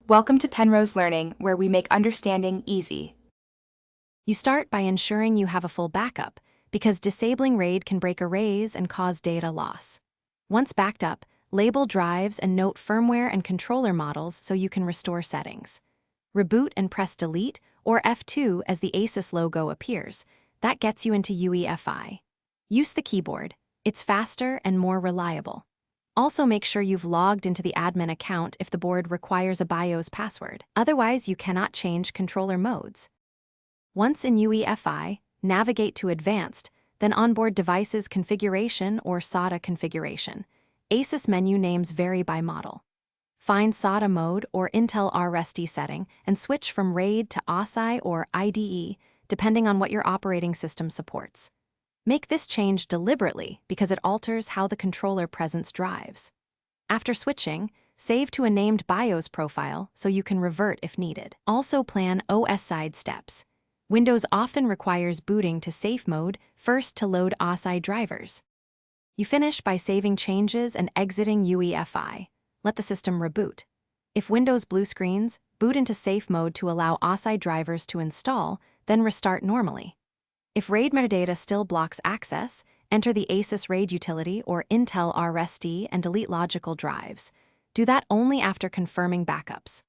Welcome to Penrose Learning, where we make understanding easy. You start by ensuring you have a full backup, because disabling RAID can break arrays and cause data loss. Once backed up, label drives and note firmware and controller models so you can restore settings. Reboot and press Delete or F2 as the Asus logo appears. That gets you into UEFI. Use the keyboard. It's faster and more reliable. Also make sure you've logged into the admin account if the board requires a BIOS password. Otherwise, you cannot change controller modes. Once in UEFI, navigate to Advanced, then Onboard Devices Configuration or SATA Configuration. Asus menu names vary by model. Find SATA mode or Intel RSD setting and switch from RAID to ASI or IDE, depending on what your operating system supports. Make this change deliberately because it alters how the controller presents drives. After switching, save to a named BIOS profile so you can revert if needed. Also plan OS side steps. Windows often requires booting to safe mode first to load ASI drivers. You finish by saving changes and exiting UEFI. Let the system reboot. If Windows blue screens, boot into safe mode to allow ASI drivers to install, then restart normally. If RAID metadata still blocks access, enter the Asus RAID utility or Intel RSD and delete logical drives. Do that only after confirming backups.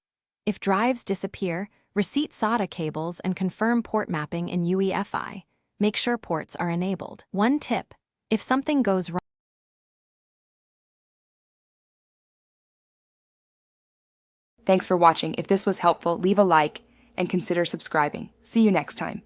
If drives disappear, reset SATA cables and confirm port mapping in UEFI. Make sure ports are enabled. One tip: if something goes wrong, Thanks for watching. If this was helpful, leave a like and consider subscribing. See you next time.